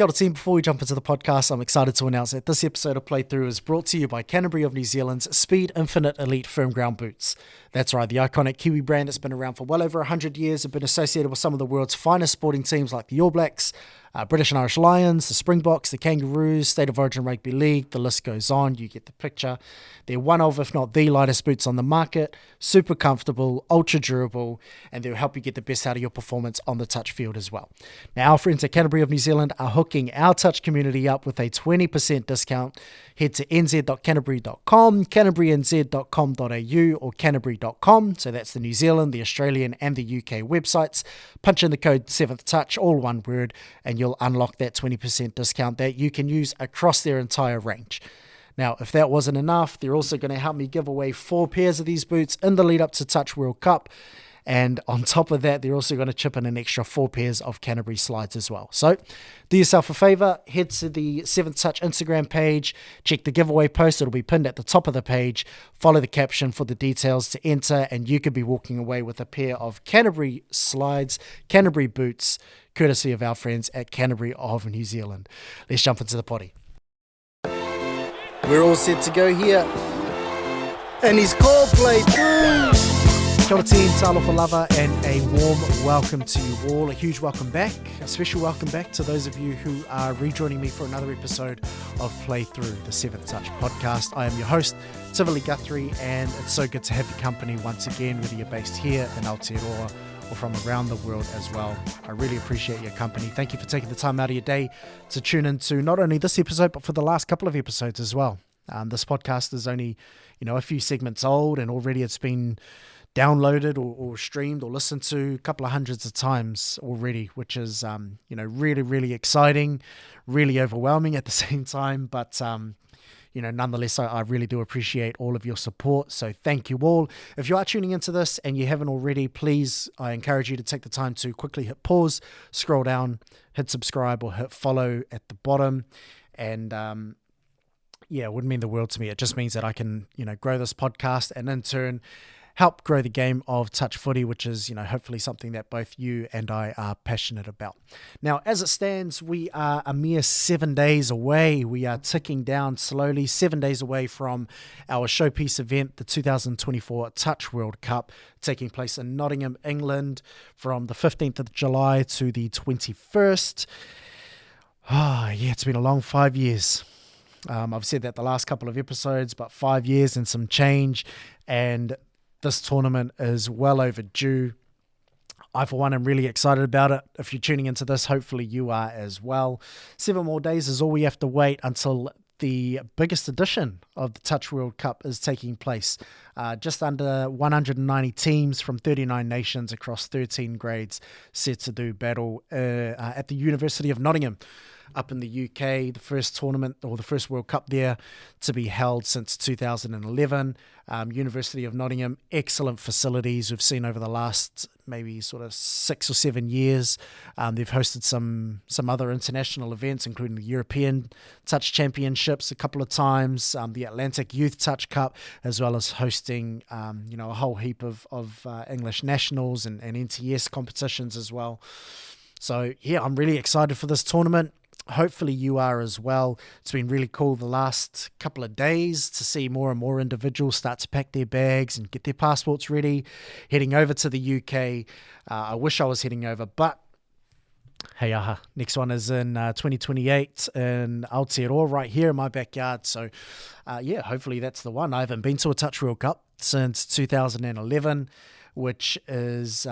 Kia ora team, before we jump into the podcast, I'm excited to announce that this episode of Playthrough is brought to you by Canterbury of New Zealand's Speed Infinite Elite Firm Ground Boots. That's right, the iconic Kiwi brand that's been around for well over 100 years have been associated with some of the world's finest sporting teams like the All Blacks, British and Irish Lions, the Springboks, the Kangaroos, State of Origin Rugby League, the list goes on, you get the picture. They're one of, if not the lightest boots on the market, super comfortable, ultra durable, and they'll help you get the best out of your performance on the touch field as well. Now, our friends at Canterbury of New Zealand are hooking our touch community up with a 20% discount. Head to nz.canterbury.com, canterburynz.com.au or canterbury.com, so that's the New Zealand, the Australian and the UK websites. Punch in the code 7th Touch, all one word, and you'll unlock that 20% discount that you can use across their entire range. Now, if that wasn't enough, they're also going to help me give away 4 pairs of these boots in the lead up to Touch World Cup. And on top of that, they're also going to chip in an extra 4 pairs of Canterbury slides as well. So do yourself a favor, head to the 7th Touch Instagram page, check the giveaway post. It'll be pinned at the top of the page. Follow the caption for the details to enter, and you could be walking away with a pair of Canterbury slides, Canterbury boots, courtesy of our friends at Canterbury of New Zealand. Let's jump into the potty. We're all set to go here. And he's called Playthrough. Kia ora team, talofa lava, and a warm welcome to you all. A huge welcome back, a special welcome back to those of you who are rejoining me for another episode of Playthrough, the 7th Touch podcast. I am your host, Tivoli Guthrie, and it's so good to have your company once again, whether you're based here in Aotearoa or from around the world as well. I really appreciate your company. Thank you for taking the time out of your day to tune into not only this episode, but for the last couple of episodes as well. This podcast is only, a few segments old, and already it's been downloaded or streamed or listened to a couple of hundreds of times already, which is, really, really exciting, really overwhelming at the same time. But, nonetheless, I really do appreciate all of your support. So thank you all. If you are tuning into this and you haven't already, please, I encourage you to take the time to quickly hit pause, scroll down, hit subscribe or hit follow at the bottom. And, it wouldn't mean the world to me. It just means that I can, grow this podcast and in turn help grow the game of touch footy, which is, hopefully something that both you and I are passionate about. Now, as it stands, we are a mere 7 days away. We are ticking down slowly, 7 days away from our showpiece event, the 2024 Touch World Cup, taking place in Nottingham, England, from the 15th of July to the 21st. It's been a long 5 years. I've said that the last couple of episodes, but 5 years and some change, and this tournament is well overdue. I, for one, am really excited about it. If you're tuning into this, hopefully you are as well. 7 more days is all we have to wait until the biggest edition of the Touch World Cup is taking place. Just under 190 teams from 39 nations across 13 grades set to do battle at the University of Nottingham up in the UK, the first tournament or the first World Cup there to be held since 2011. University of Nottingham, excellent facilities we've seen over the last maybe sort of 6 or 7 years. They've hosted some other international events, including the European Touch Championships a couple of times, the Atlantic Youth Touch Cup, as well as hosting a whole heap of English nationals and NTS competitions as well. So yeah, I'm really excited for this tournament. Hopefully you are as well. It's been really cool the last couple of days to see more and more individuals start to pack their bags and get their passports ready, heading over to the UK. I wish I was heading over, but hey, next one is in 2028 in Aotearoa, right here in my backyard. So hopefully that's the one. I haven't been to a Touch World Cup since 2011, which is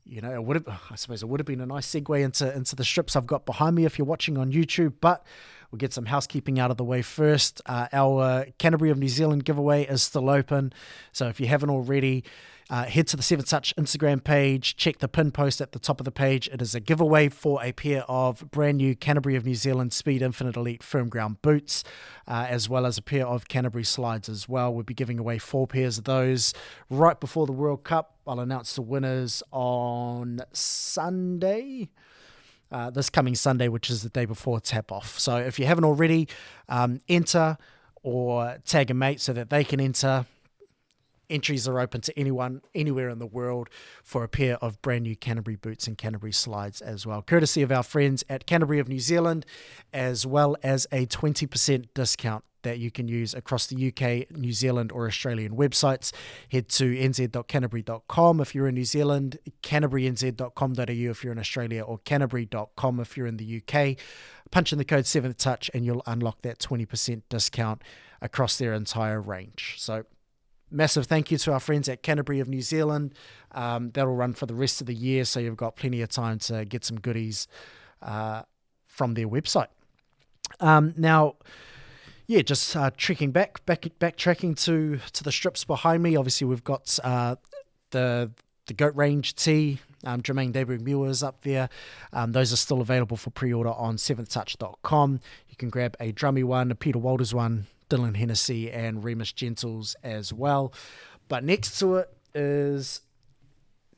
I suppose it would have been a nice segue into the strips I've got behind me if you're watching on YouTube, but we'll get some housekeeping out of the way first. Our Canterbury of New Zealand giveaway is still open, so if you haven't already, head to the 7th Touch Instagram page, check the pin post at the top of the page. It is a giveaway for a pair of brand new Canterbury of New Zealand Speed Infinite Elite Firm Ground boots, as well as a pair of Canterbury slides as well. We'll be giving away 4 pairs of those right before the World Cup. I'll announce the winners on Sunday. This coming Sunday, which is the day before tap-off. So if you haven't already, enter or tag a mate so that they can enter. Entries are open to anyone, anywhere in the world for a pair of brand new Canterbury boots and Canterbury slides as well, courtesy of our friends at Canterbury of New Zealand, as well as a 20% discount that you can use across the UK, New Zealand or Australian websites. Head to nz.canterbury.com if you're in New Zealand, canterburynz.com.au if you're in Australia, or canterbury.com if you're in the UK. Punch in the code 7th Touch and you'll unlock that 20% discount across their entire range. So massive thank you to our friends at Canterbury of New Zealand. That'll run for the rest of the year, so you've got plenty of time to get some goodies from their website. Now, yeah, just backtracking to the strips behind me. Obviously, we've got the Goat Range tee. Jermaine Dayberg Muir is up there. Those are still available for pre-order on 7thtouch.com. You can grab a Drummy one, a Peter Walters one, Dylan Hennessy and Remus Gentles as well. But next to it is,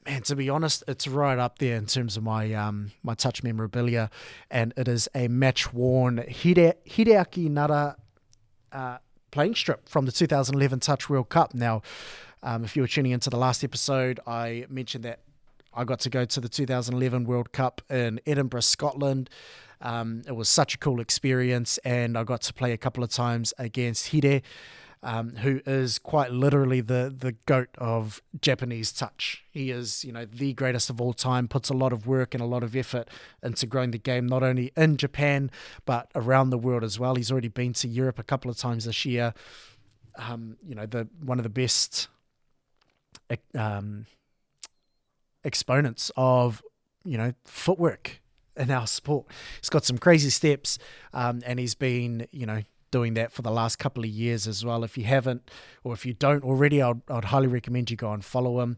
man, to be honest, it's right up there in terms of my my Touch memorabilia, and it is a match-worn Hideaki Nara playing strip from the 2011 Touch World Cup. Now, if you were tuning into the last episode, I mentioned that I got to go to the 2011 World Cup in Edinburgh, Scotland. It was such a cool experience, and I got to play a couple of times against Hide, who is quite literally the GOAT of Japanese touch. He is, the greatest of all time, puts a lot of work and a lot of effort into growing the game, not only in Japan, but around the world as well. He's already been to Europe a couple of times this year. One of the best exponents of, footwork in our sport. He's got some crazy steps, and he's been, doing that for the last couple of years as well. If you haven't, or if you don't already, I'd highly recommend you go and follow him.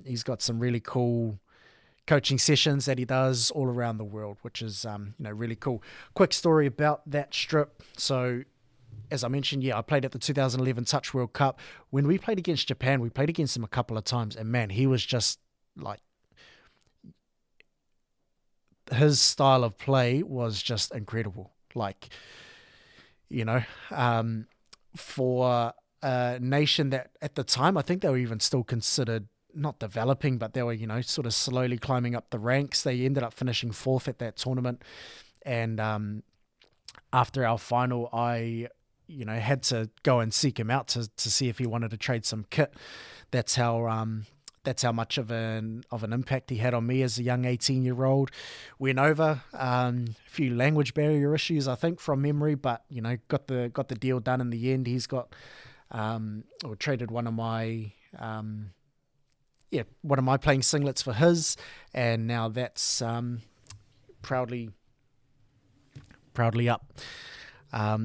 He's got some really cool coaching sessions that he does all around the world, which is, really cool. Quick story about that strip. So, as I mentioned, I played at the 2011 Touch World Cup. When we played against Japan, we played against him a couple of times, and man, he was just like, his style of play was just incredible. Like, for a nation that at the time, I think they were even still considered not developing, but they were, sort of slowly climbing up the ranks. They ended up finishing 4th at that tournament. And after our final, I, had to go and seek him out to see if he wanted to trade some kit. That's how much of an impact he had on me as a young 18-year-old. Went over a few language barrier issues, I think, from memory, but got the deal done in the end. He's got or traded one of my playing singlets for his, and now that's proudly up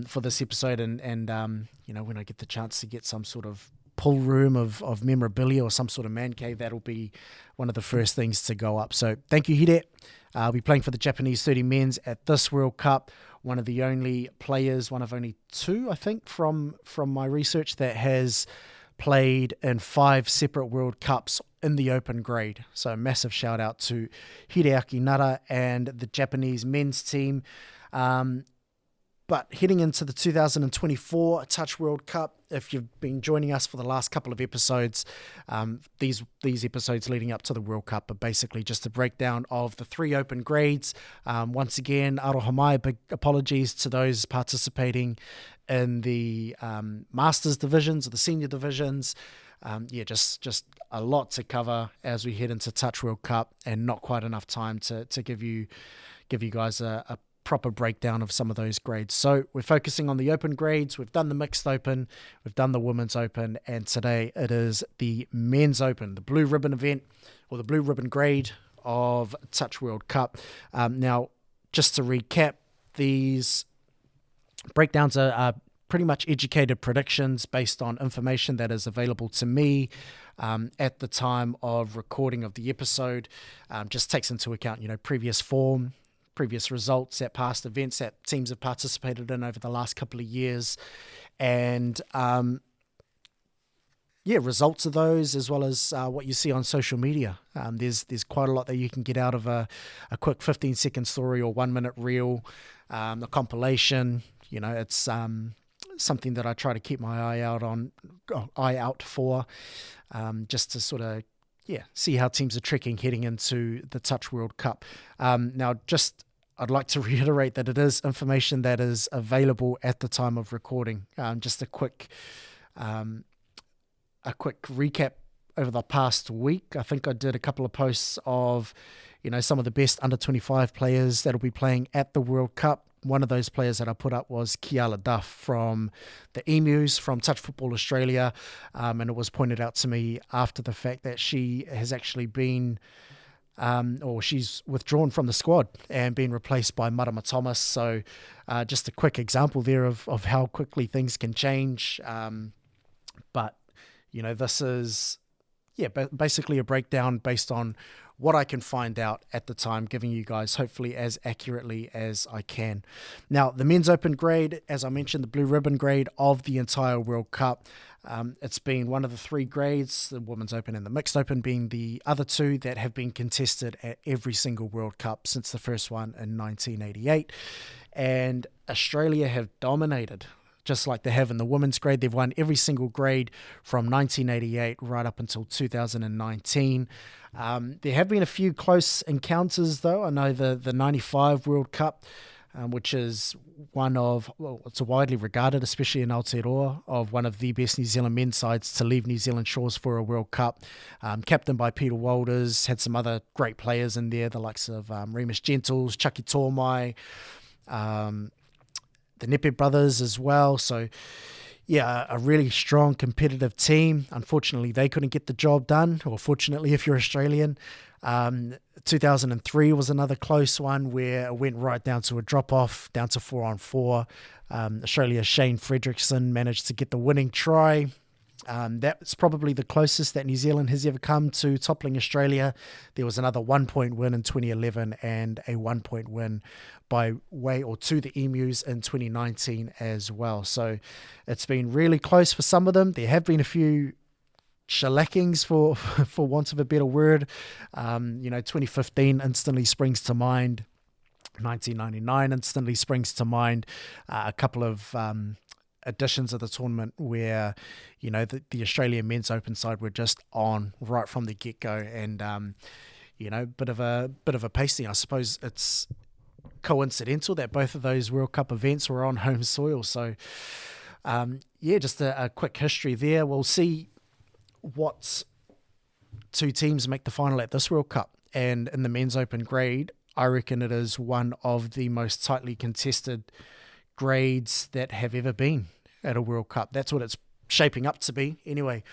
for this episode. And when I get the chance to get some sort of pool room of memorabilia or some sort of man cave, that'll be one of the first things to go up. So thank you, Hide. I'll be playing for the Japanese 30 men's at this World Cup. One of the only players, one of only two, I think, from my research, that has played in 5 separate World Cups in the open grade. So a massive shout out to Hideaki Nara and the Japanese men's team. But heading into the 2024 Touch World Cup, if you've been joining us for the last couple of episodes, these episodes leading up to the World Cup are basically just a breakdown of the 3 open grades. Once again, aroha, big apologies to those participating in the Masters divisions or the senior divisions. Just a lot to cover as we head into Touch World Cup, and not quite enough time to give you guys a proper breakdown of some of those grades. So we're focusing on the open grades. We've done the mixed open, we've done the women's open, and today it is the men's open, the blue ribbon event, or the blue ribbon grade of Touch World Cup. Now, just to recap, these breakdowns are pretty much educated predictions based on information that is available to me at the time of recording of the episode. Just takes into account, previous form, previous results at past events that teams have participated in over the last couple of years, and results of those, as well as what you see on social media. There's quite a lot that you can get out of a quick 15-second story or 1-minute reel, a compilation. It's something that I try to keep my eye out for, just to sort of see how teams are trekking heading into the Touch World Cup. Now, I'd like to reiterate that it is information that is available at the time of recording. Just a quick recap over the past week. I think I did a couple of posts of, some of the best under 25 players that'll be playing at the World Cup. One of those players that I put up was Kiala Duff from the Emus from Touch Football Australia, and it was pointed out to me after the fact that she has actually been, or she's withdrawn from the squad and been replaced by Marama Thomas. So just a quick example there of how quickly things can change. But, this is basically a breakdown based on what I can find out at the time, giving you guys hopefully as accurately as I can. Now, the men's open grade, as I mentioned, the blue ribbon grade of the entire World Cup. It's been one of the three grades, the women's open and the mixed open being the other two that have been contested at every single World Cup since the first one in 1988. And Australia have dominated. Just like they have in the women's grade. They've won every single grade from 1988 right up until 2019. There have been a few close encounters, though. I know the 95 World Cup, which is it's widely regarded, especially in Aotearoa, of one of the best New Zealand men's sides to leave New Zealand shores for a World Cup. Captained by Peter Walters, had some other great players in there, the likes of Remus Gentles, Chucky Tormai, the Nepe brothers as well. So, a really strong competitive team. Unfortunately, they couldn't get the job done, or fortunately, if you're Australian. 2003 was another close one where it went right down to a drop-off, down to 4-on-4. Australia's Shane Fredrickson managed to get the winning try. That's probably the closest that New Zealand has ever come to toppling Australia. There was another 1-point win in 2011 and a 1-point win by way or to the Emus in 2019 as well. So it's been really close for some of them. There have been a few shellackings for want of a better word. 2015 instantly springs to mind. 1999 instantly springs to mind. A couple of editions of the tournament where the Australian men's open side were just on right from the get-go, and bit of a pasting. I suppose it's coincidental that both of those World Cup events were on home soil. So just a quick history there. We'll see what two teams make the final at this World Cup, and in the men's open grade, I reckon it is one of the most tightly contested grades that have ever been at a World Cup. That's what it's shaping up to be anyway.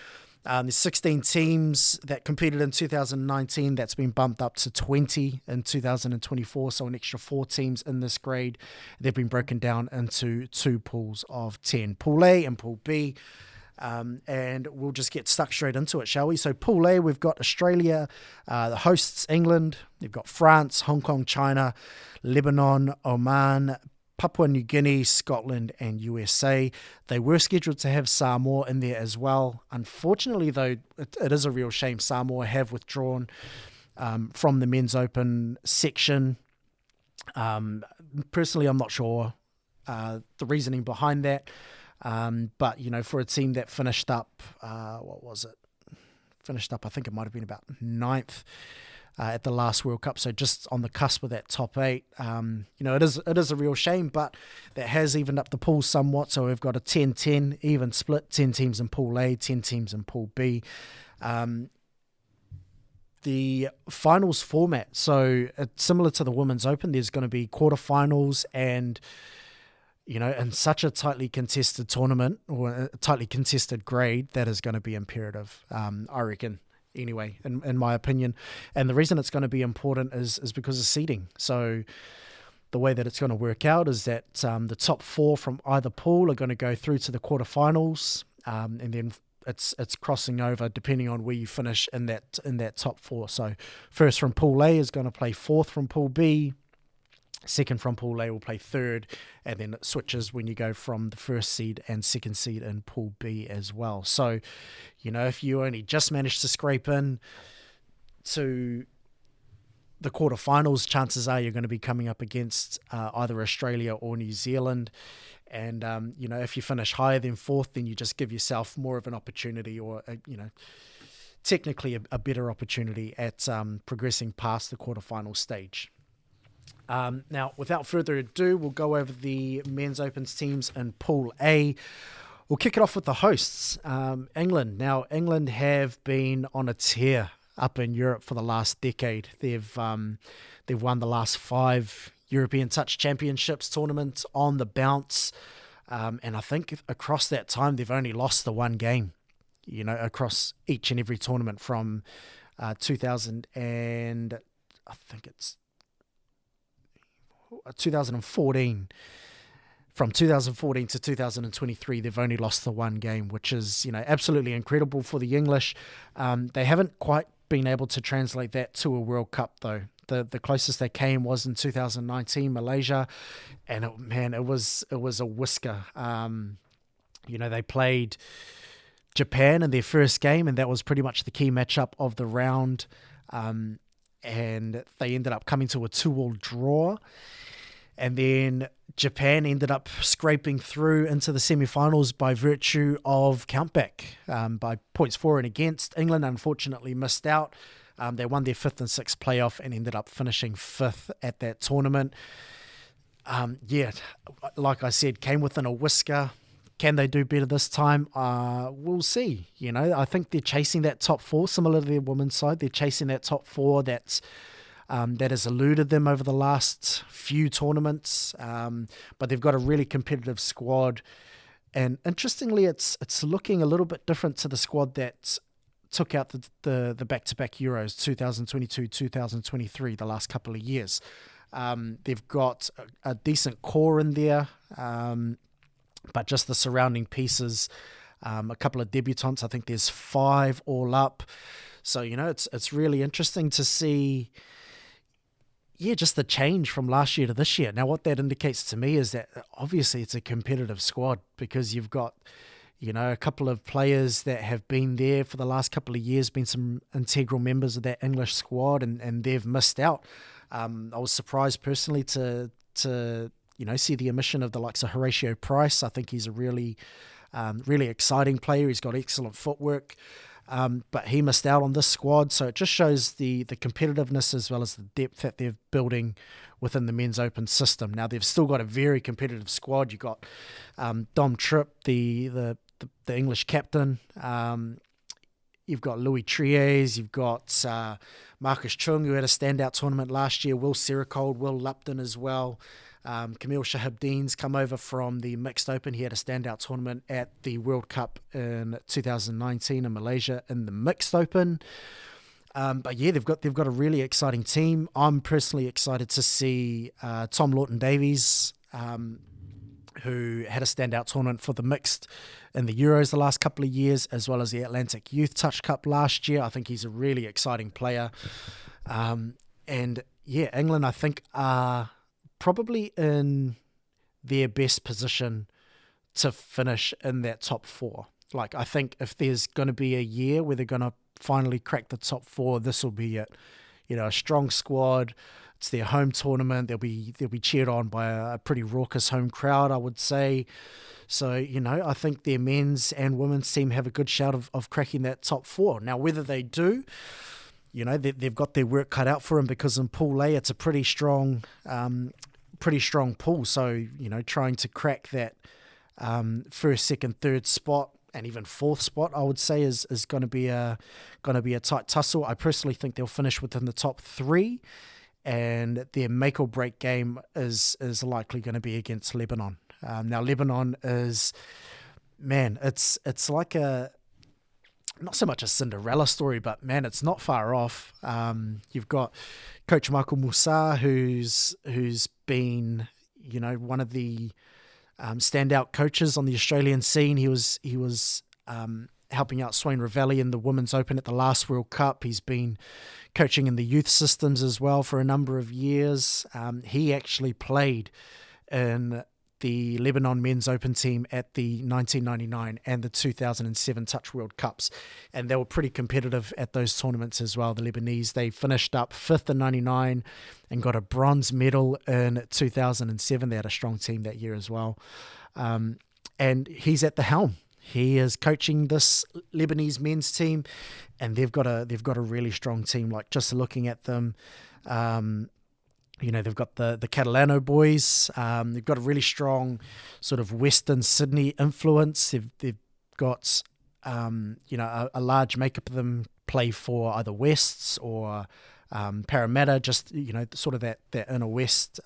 There's 16 teams that competed in 2019. That's been bumped up to 20 in 2024, so an extra 4 teams in this grade. They've been broken down into 2 pools of 10, Pool A and Pool B. And we'll just get stuck straight into it, shall we? So Pool A, we've got Australia, the hosts England, they've got France, Hong Kong, China, Lebanon, Oman, Papua New Guinea, Scotland, and USA. They were scheduled to have Samoa in there as well. Unfortunately, though, it is a real shame. Samoa have withdrawn from the men's open section. Personally, I'm not sure the reasoning behind that. But, for a team that finished up, Finished up, I think it might have been about 9th at the last World Cup, so just on the cusp of that top 8. It is a real shame, but that has evened up the pool somewhat. So we've got a 10-10 even split, 10 teams in Pool A, 10 teams in Pool B. The finals format, so it's similar to the Women's Open. There's going to be quarterfinals, and in such a tightly contested tournament or a tightly contested grade, that is going to be imperative, I reckon. Anyway, in my opinion. And the reason it's going to be important is because of seeding. So the way that it's going to work out is that the top 4 from either pool are going to go through to the quarterfinals, and then it's crossing over depending on where you finish in that top 4. So first from Pool A is going to play 4th from Pool B. Second from Pool A will play 3rd, and then it switches when you go from the first seed and second seed in Pool B as well. So, if you only just managed to scrape in to the quarterfinals, chances are you're going to be coming up against either Australia or New Zealand. And, if you finish higher than fourth, then you just give yourself more of an opportunity, or, technically a better opportunity at progressing past the quarterfinal stage. Now, without further ado, we'll go over the Men's Opens teams in Pool A. We'll kick it off with the hosts, England. Now, England have been on a tear up in Europe for the last decade. They've won the last 5 European Touch Championships tournaments on the bounce. And I think across that time, they've only lost the one game, across each and every tournament from 2014. From 2014 to 2023, they've only lost the one game, which is, absolutely incredible for the English. They haven't quite been able to translate that to a World Cup, though. The closest they came was in 2019, Malaysia, and it was a whisker. They played Japan in their first game, and that was pretty much the key matchup of the round. And they ended up coming to a 2-2 draw. And then Japan ended up scraping through into the semi-finals by virtue of countback by points for and against. England unfortunately missed out. They won their 5th and 6th playoff and ended up finishing 5th at that tournament. Like I said, came within a whisker. Can they do better this time? We'll see. I think they're chasing that top 4, similar to their women's side. They're chasing that top 4 that has eluded them over the last few tournaments. But they've got a really competitive squad. And interestingly, it's looking a little bit different to the squad that took out the back-to-back Euros, 2022, 2023, the last couple of years. They've got a decent core in there, but just the surrounding pieces, a couple of debutants. I think there's 5 all up. So, it's really interesting to see, just the change from last year to this year. Now, what that indicates to me is that obviously it's a competitive squad, because you've got, a couple of players that have been there for the last couple of years, been some integral members of that English squad, and they've missed out. I was surprised personally to see the omission of the likes of Horatio Price. I think he's a really exciting player. He's got excellent footwork, but he missed out on this squad. So it just shows the competitiveness as well as the depth that they're building within the Men's Open system. Now, they've still got a very competitive squad. You've got Dom Tripp, the English captain. You've got Louis Tries. You've got Marcus Chung, who had a standout tournament last year. Will Seracold, Will Lupton as well. Camille Shahabdeen's come over from the Mixed Open. He had a standout tournament at the World Cup in 2019 in Malaysia in the Mixed Open. But they've got a really exciting team. I'm personally excited to see Tom Lawton-Davies, who had a standout tournament for the Mixed in the Euros the last couple of years, as well as the Atlantic Youth Touch Cup last year. I think he's a really exciting player. England, I think, are probably in their best position to finish in that top 4. Like, I think if there's going to be a year where they're going to finally crack the top 4, this will be it. A strong squad. It's their home tournament. They'll be cheered on by a pretty raucous home crowd, I would say. So, I think their men's and women's team have a good shout of cracking that top 4. Now, whether they do, they've got their work cut out for them, because in Pool A, it's a pretty strong pool. So, trying to crack that first, second, third spot, and even 4th spot, I would say, is going to be a tight tussle. I personally think they'll finish within the top 3, and their make or break game is likely going to be against Lebanon. Now, Lebanon is, it's like not so much a Cinderella story, but man, it's not far off. You've got Coach Michael Moussa, who's been, one of the standout coaches on the Australian scene. He was helping out Swain Ravelli in the Women's Open at the last World Cup. He's been coaching in the youth systems as well for a number of years. He actually played in the Lebanon Men's Open team at the 1999 and the 2007 Touch World Cups. And they were pretty competitive at those tournaments as well, the Lebanese. They finished up 5th in 99 and got a bronze medal in 2007. They had a strong team that year as well. And he's at the helm. He is coaching this Lebanese men's team, and they've got a really strong team. Like, just looking at them, they've got the Catalano boys. They've got a really strong sort of Western Sydney influence. They've got a large makeup of them play for either Wests or Parramatta. Just sort of that inner West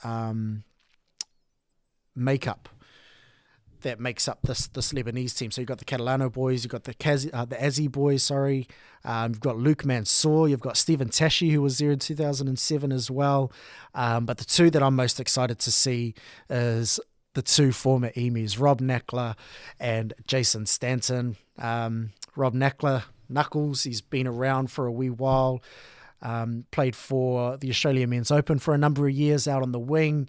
makeup that makes up this Lebanese team. So you've got the Catalano boys, you've got the Azzi boys, you've got Luke Mansour, you've got Stephen Tashi, who was there in 2007 as well. But the two that I'm most excited to see is the two former Emus, Rob Nackler and Jason Stanton. Rob Nackler, Knuckles, he's been around for a wee while, played for the Australian Men's Open for a number of years out on the wing.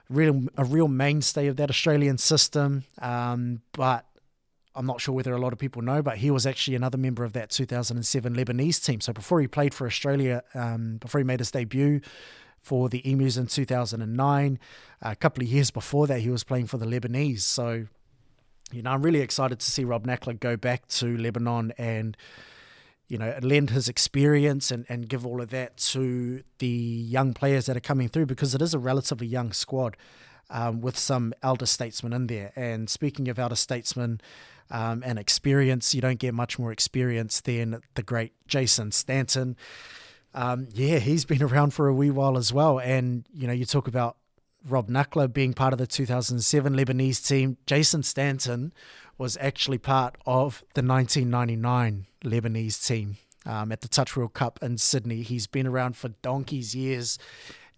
A real mainstay of that Australian system, but I'm not sure whether a lot of people know, but he was actually another member of that 2007 Lebanese team. So before he played for Australia, before he made his debut for the Emus in 2009, a couple of years before that, he was playing for the Lebanese. So, I'm really excited to see Rob Nackler go back to Lebanon and lend his experience and give all of that to the young players that are coming through, because it is a relatively young squad with some elder statesmen in there. And speaking of elder statesmen and experience, you don't get much more experience than the great Jason Stanton. He's been around for a wee while as well. And, you talk about Rob Nackler being part of the 2007 Lebanese team. Jason Stanton was actually part of the 1999 Lebanese team at the Touch World Cup in Sydney. He's been around for donkey's years,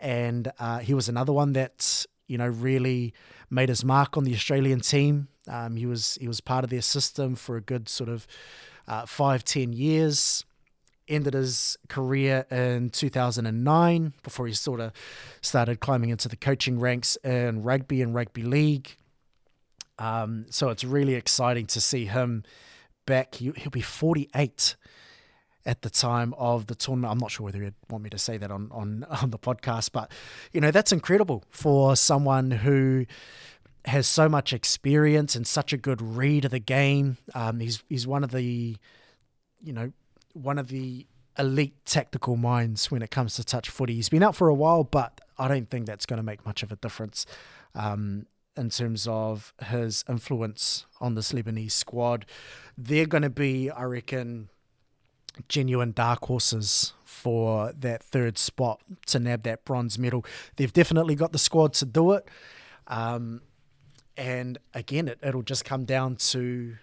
and he was another one that really made his mark on the Australian team. He was part of their system for a good sort of 5-10 years. Ended his career in 2009 before he sort of started climbing into the coaching ranks in rugby and rugby league. So it's really exciting to see him back. He'll be 48 at the time of the tournament. I'm not sure whether he'd want me to say that on the podcast, but that's incredible for someone who has so much experience and such a good read of the game. He's one of the elite tactical minds when it comes to touch footy. He's been out for a while, but I don't think that's going to make much of a difference in terms of his influence on this Lebanese squad. They're going to be, I reckon, genuine dark horses for that third spot to nab that bronze medal. They've definitely got the squad to do it. And again, it'll just come down to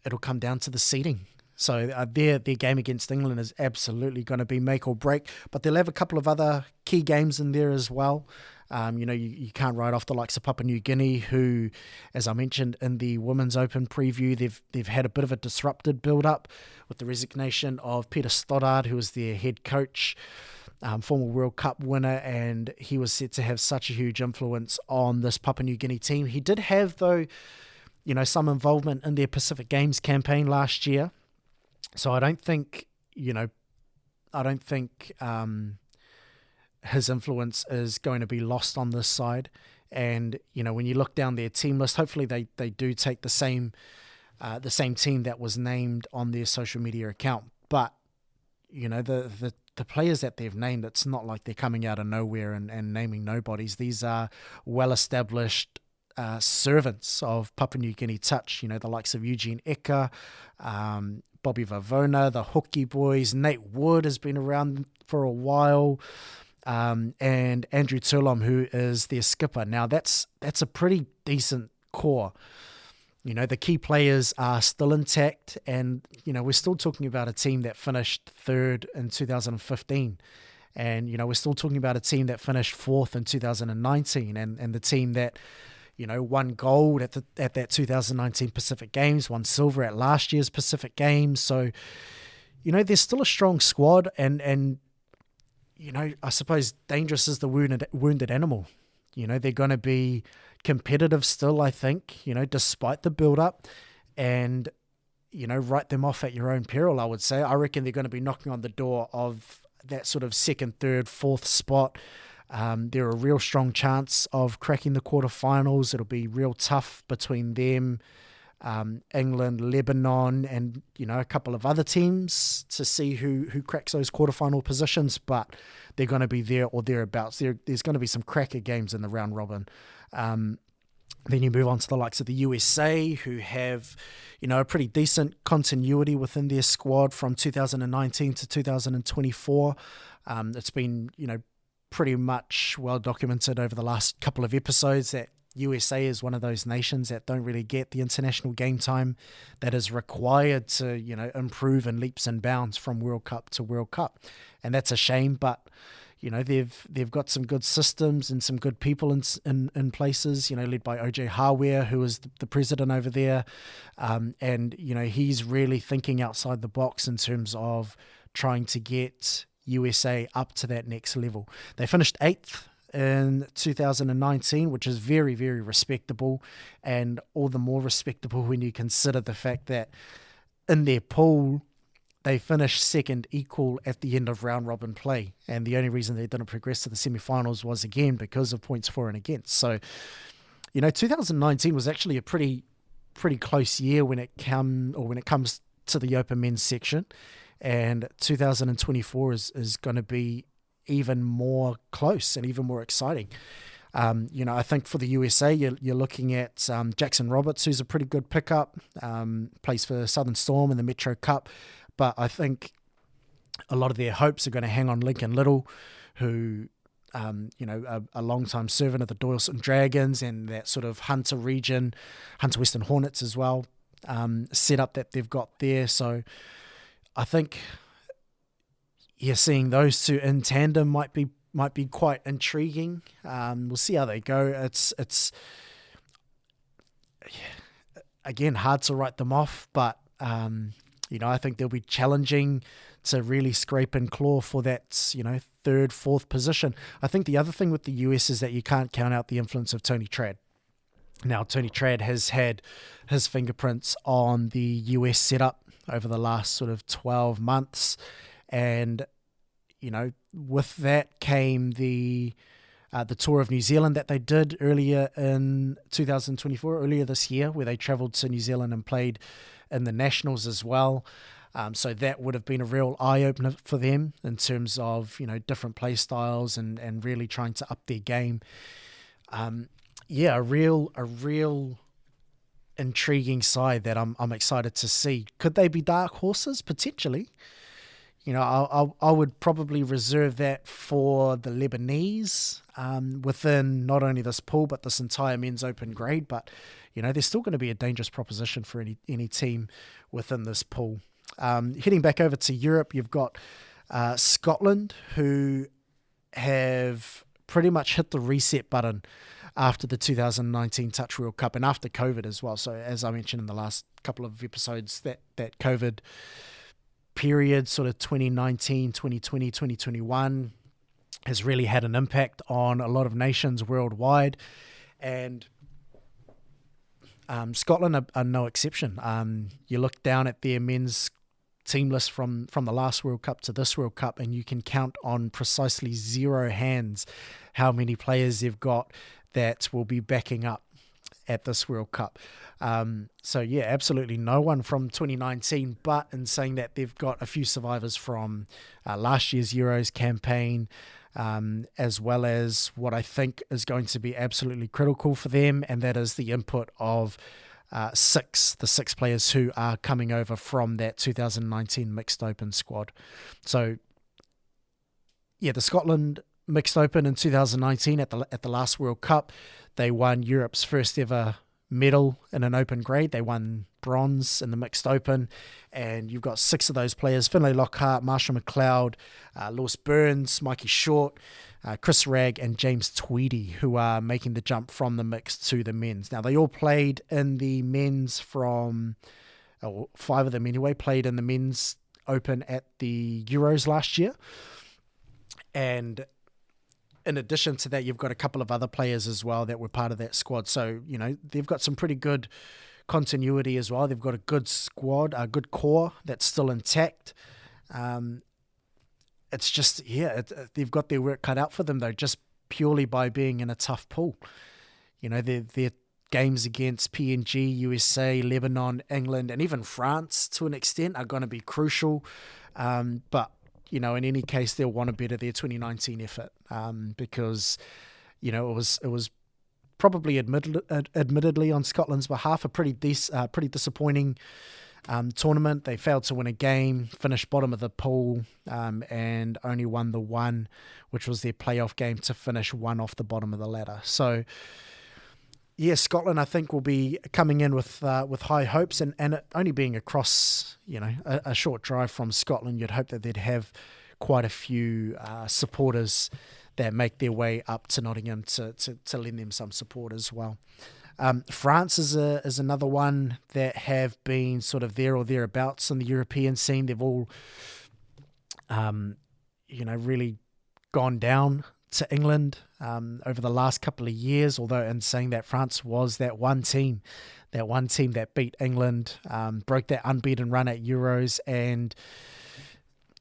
the seeding. So their game against England is absolutely going to be make or break, but they'll have a couple of other key games in there as well. You can't write off the likes of Papua New Guinea, who, as I mentioned in the Women's Open preview, they've had a bit of a disrupted build-up with the resignation of Peter Stoddard, who was their head coach, former World Cup winner, and he was said to have such a huge influence on this Papua New Guinea team. He did have, though, some involvement in their Pacific Games campaign last year. So I don't think his influence is going to be lost on this side. And, when you look down their team list, hopefully they do take the same team that was named on their social media account. But, the players that they've named, it's not like they're coming out of nowhere and naming nobodies. These are well-established servants of Papua New Guinea touch, the likes of Eugene Eka, Bobby Vavona, the Hookie boys. Nate Wood has been around for a while, and Andrew Turlom, who is their skipper. Now, that's a pretty decent core. The key players are still intact, and, we're still talking about a team that finished third in 2015. And, we're still talking about a team that finished fourth in 2019, and the team that won gold at that 2019 Pacific Games, won silver at last year's Pacific Games. So, there's still a strong squad, and I suppose dangerous is the wounded animal. They're going to be competitive still, I think, despite the build-up, and, write them off at your own peril, I would say. I reckon they're going to be knocking on the door of that sort of second, third, fourth spot. They're a real strong chance of cracking the quarterfinals. It'll be real tough between them, England, Lebanon, and a couple of other teams to see who cracks those quarterfinal positions. But they're going to be there or thereabouts. There's going to be some cracker games in the round robin. Then you move on to the likes of the USA, who have, a pretty decent continuity within their squad from 2019 to 2024. It's been, pretty much well documented over the last couple of episodes that USA is one of those nations that don't really get the international game time that is required to, improve in leaps and bounds from World Cup to World Cup. And that's a shame, but they've got some good systems and some good people in places, led by OJ Hawea, who is the president over there. And he's really thinking outside the box in terms of trying to get USA up to that next level. They finished 8th in 2019, which is very, very respectable, and all the more respectable when you consider the fact that in their pool, they finished second equal at the end of round robin play. And the only reason they didn't progress to the semi-finals was, again, because of points for and against. So, 2019 was actually a pretty close year when it comes to the open men's section. And 2024 is going to be even more close and even more exciting. I think for the USA, you're looking at Jackson Roberts, who's a pretty good pickup, plays for Southern Storm in the Metro Cup. But I think a lot of their hopes are going to hang on Lincoln Little, who, a long-time servant of the Doyleson Dragons and that sort of Hunter region, Hunter Western Hornets as well, setup that they've got there. So I think, seeing those two in tandem might be quite intriguing. We'll see how they go. It's again hard to write them off, but I think they'll be challenging to really scrape and claw for that third, fourth position. I think the other thing with the US is that you can't count out the influence of Tony Trad. Now, Tony Trad has had his fingerprints on the US setup over the last sort of 12 months. And, with that came the tour of New Zealand that they did earlier in 2024, earlier this year, where they travelled to New Zealand and played in the Nationals as well. So that would have been a real eye-opener for them in terms of, different play styles and really trying to up their game. A real intriguing side that I'm excited to see. Could they be dark horses? Potentially. I would probably reserve that for the Lebanese within not only this pool but this entire men's open grade. But they're still going to be a dangerous proposition for any team within this pool. Heading back over to Europe, you've got Scotland, who have pretty much hit the reset button after the 2019 Touch World Cup and after COVID as well. So as I mentioned in the last couple of episodes, that COVID period, sort of 2019, 2020, 2021, has really had an impact on a lot of nations worldwide. And Scotland are no exception. You look down at their men's team list from the last World Cup to this World Cup, and you can count on precisely 0 hands how many players they've got that will be backing up at this World Cup. Absolutely no one from 2019, but in saying that, they've got a few survivors from last year's Euros campaign, as well as what I think is going to be absolutely critical for them, and that is the input of the six players who are coming over from that 2019 Mixed Open squad. So, the Scotland Mixed Open in 2019 at the last World Cup, they won Europe's first ever medal in an open grade. They won bronze in the Mixed Open, and you've got 6 of those players: Finlay Lockhart, Marshall McLeod, Lewis Burns, Mikey Short, Chris Ragg, and James Tweedy, who are making the jump from the mixed to the men's. Now, they all played in the men's 5 of them anyway, played in the men's open at the Euros last year. And in addition to that, you've got a couple of other players as well that were part of that squad. So, they've got some pretty good continuity as well. They've got a good squad, a good core that's still intact. It's just, they've got their work cut out for them, though, just purely by being in a tough pool. Their games against PNG, USA, Lebanon, England, and even France, to an extent, are going to be crucial. But in any case, they'll want to better their 2019 effort because, it was probably admittedly on Scotland's behalf a pretty disappointing tournament. They failed to win a game, finished bottom of the pool, and only won the one, which was their playoff game, to finish one off the bottom of the ladder. So, Scotland, I think, will be coming in with high hopes, and it only being across, a short drive from Scotland, you'd hope that they'd have quite a few supporters that make their way up to Nottingham to lend them some support as well. France is another one that have been sort of there or thereabouts in the European scene. They've all, really gone down to England over the last couple of years, although in saying that, France was that one team that beat England, broke that unbeaten run at Euros. And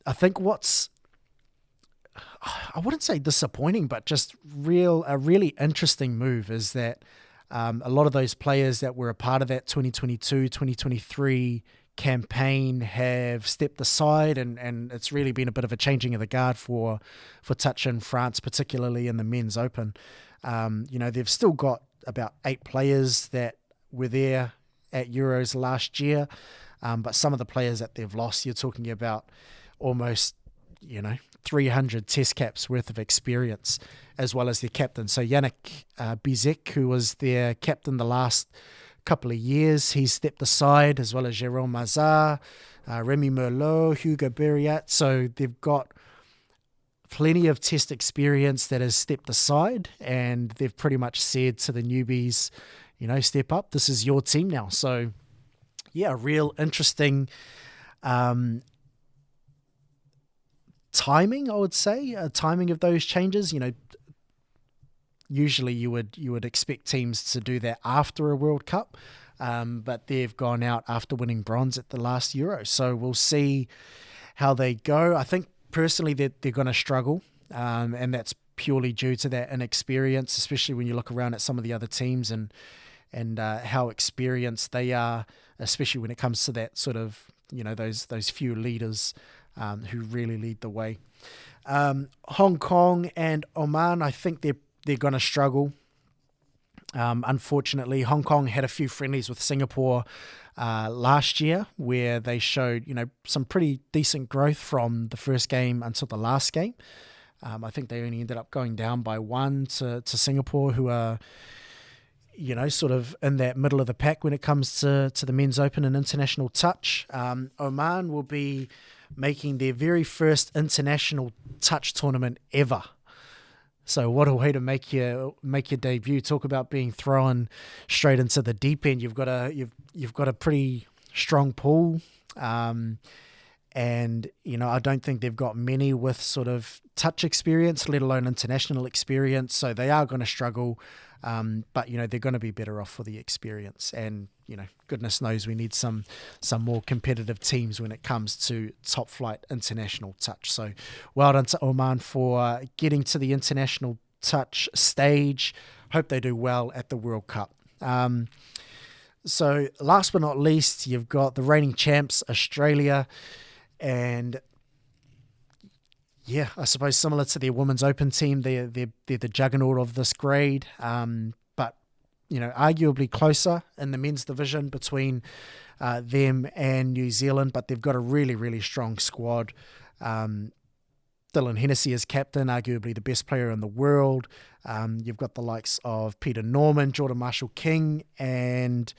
I think I wouldn't say disappointing, but just a really interesting move is that a lot of those players that were a part of that 2022, 2023 campaign have stepped aside, and it's really been a bit of a changing of the guard for Touch in France, particularly in the men's open. They've still got about 8 players that were there at Euros last year, but some of the players that they've lost, you're talking about almost 300 test caps worth of experience, as well as their captain. So Yannick Bizek, who was their captain the last couple of years, he's stepped aside, as well as Jérôme Mazard, Remy Merlot, Hugo Berriat. So they've got plenty of test experience that has stepped aside, and they've pretty much said to the newbies, step up, this is your team now. So real interesting timing, I would say, timing of those changes. Usually you would expect teams to do that after a World Cup, but they've gone out after winning bronze at the last Euro. So we'll see how they go. I think personally that they're going to struggle, and that's purely due to that inexperience, especially when you look around at some of the other teams and how experienced they are, especially when it comes to that sort of, those few leaders who really lead the way. Hong Kong and Oman, I think they're going to struggle. Unfortunately, Hong Kong had a few friendlies with Singapore last year where they showed, some pretty decent growth from the first game until the last game. I think they only ended up going down by 1 to Singapore, who are, sort of in that middle of the pack when it comes to the men's open and international touch. Oman will be making their very first international touch tournament ever. So what a way to make your debut. Talk about being thrown straight into the deep end. You've got a pretty strong pool, and I don't think they've got many with sort of touch experience, let alone international experience. So they are going to struggle, but they're going to be better off for the experience. And goodness knows we need some more competitive teams when it comes to top flight international touch. So well done to Oman for getting to the international touch stage. Hope they do well at the World Cup. So last but not least, you've got the reigning champs, Australia, and I suppose similar to their women's open team, they're the juggernaut of this grade. But arguably closer in the men's division between them and New Zealand, but they've got a really, really strong squad. Dylan Hennessy is captain, arguably the best player in the world. You've got the likes of Peter Norman, Jordan Marshall-King, and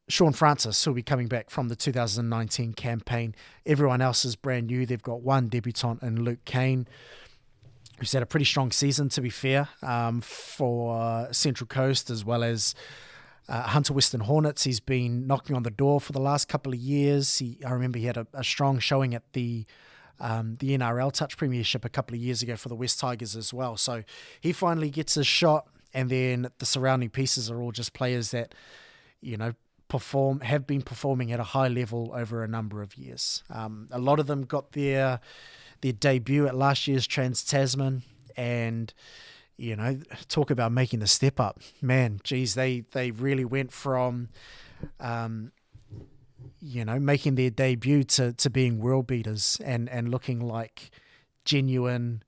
Sean Francis, who'll be coming back from the 2019 campaign. Everyone else is brand new. They've got one debutant in Luke Kane, who's had a pretty strong season, to be fair, for Central Coast, as well as Hunter Western Hornets. He's been knocking on the door for the last couple of years. I remember he had a strong showing at the the NRL Touch Premiership a couple of years ago for the West Tigers as well. So he finally gets his shot, and then the surrounding pieces are all just players that, have been performing at a high level over a number of years. A lot of them got their debut at last year's Trans-Tasman, and talk about making the step up. Man, geez, they really went from making their debut to being world beaters and looking like genuine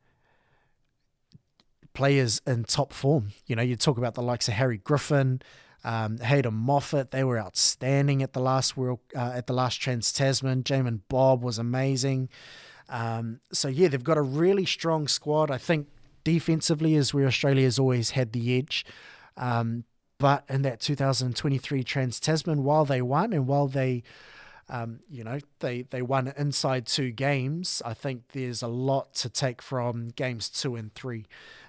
players in top form. You talk about the likes of Harry Griffin, Hayden Moffat. They were outstanding at the last Trans-Tasman. Jamin Bob was amazing. They've got a really strong squad. I think defensively is where Australia's always had the edge. But in that 2023 Trans-Tasman, while they won and while they won inside 2 games, I think there's a lot to take from games 2 and 3.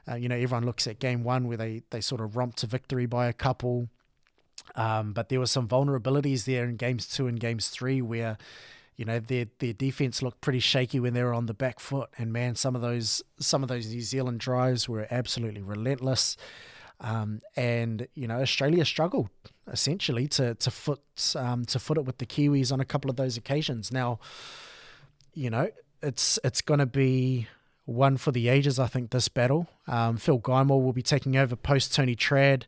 Everyone looks at game 1 where they sort of romped to victory by a couple. But there were some vulnerabilities there in games 2 and games 3 where, their defense looked pretty shaky when they were on the back foot. And man, some of those New Zealand drives were absolutely relentless. Australia struggled essentially to foot it with the Kiwis on a couple of those occasions. Now, it's going to be one for the ages, I think, this battle. Phil Guymore will be taking over post Tony Trad.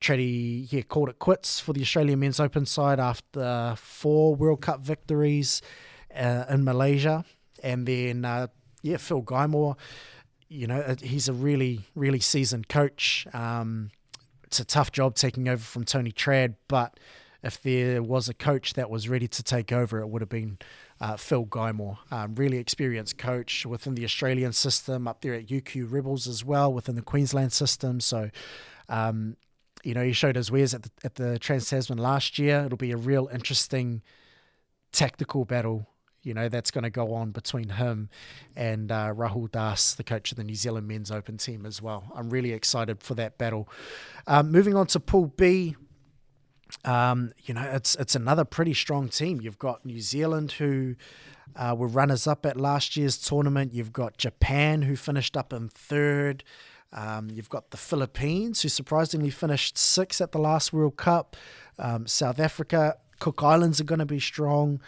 Traddy called it quits for the Australian Men's Open side after 4 World Cup victories in Malaysia. And then, Phil Guymore, he's a really, really seasoned coach. It's a tough job taking over from Tony Trad, but if there was a coach that was ready to take over, it would have been Phil Guymore. Really experienced coach within the Australian system, up there at UQ Rebels as well, within the Queensland system. So, he showed his wares at the Trans-Tasman last year. It'll be a real interesting tactical battle, that's going to go on between him and Rahul Das, the coach of the New Zealand Men's Open team as well. I'm really excited for that battle. Moving on to Pool B, it's another pretty strong team. You've got New Zealand, who were runners-up at last year's tournament. You've got Japan, who finished up in 3rd. You've got the Philippines, who surprisingly finished 6th at the last World Cup. South Africa, Cook Islands are going to be strong.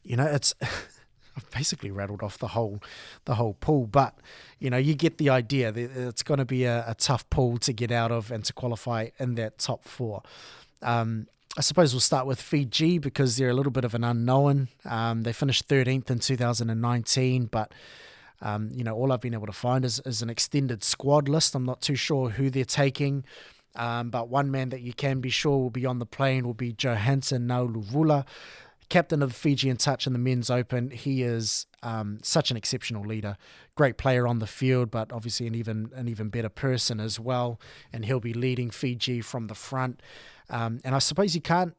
I've basically rattled off the whole pool, but you get the idea. It's going to be a tough pool to get out of and to qualify in that top 4. I suppose we'll start with Fiji because they're a little bit of an unknown. They finished 13th in 2019, but all I've been able to find is an extended squad list. I'm not too sure who they're taking, but one man that you can be sure will be on the plane will be Johansen Nauluvula, captain of the Fijian Touch in the Men's Open. He is such an exceptional leader, great player on the field, but obviously an even better person as well. And he'll be leading Fiji from the front. And I suppose you can't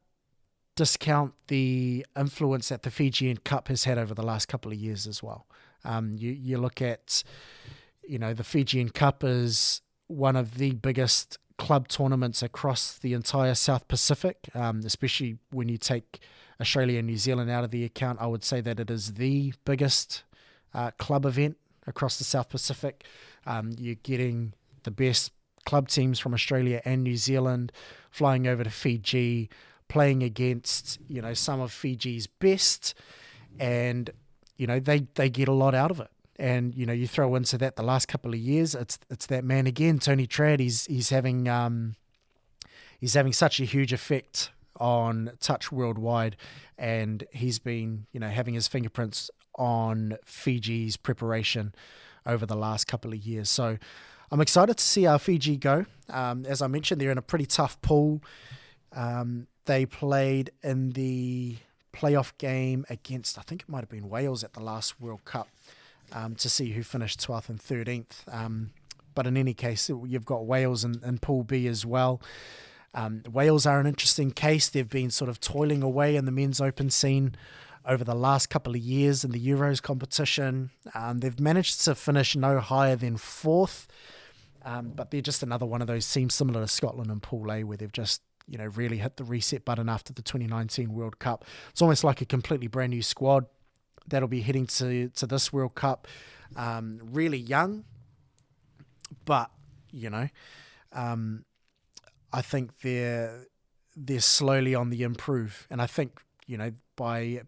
discount the influence that the Fijian Cup has had over the last couple of years as well. You look at, the Fijian Cup is one of the biggest club tournaments across the entire South Pacific, especially when you take Australia and New Zealand out of the account. I would say that it is the biggest club event across the South Pacific. You're getting the best club teams from Australia and New Zealand flying over to Fiji, playing against, some of Fiji's best, and, they get a lot out of it. And, you throw into that the last couple of years, it's that man again, Tony Trad. He's having such a huge effect on touch worldwide, and he's been, having his fingerprints on Fiji's preparation over the last couple of years. So I'm excited to see how Fiji go. As I mentioned, they're in a pretty tough pool. They played in the playoff game against, I think it might have been Wales at the last World Cup, to see who finished 12th and 13th. But in any case, you've got Wales in Pool B as well. Wales are an interesting case. They've been sort of toiling away in the men's open scene over the last couple of years in the Euros competition. They've managed to finish no higher than 4th, but they're just another one of those teams similar to Scotland and Pool A where they've just really hit the reset button after the 2019 World Cup. It's almost like a completely brand new squad. that'll be heading to this World Cup really young, but I think they're slowly on the improve, and I think by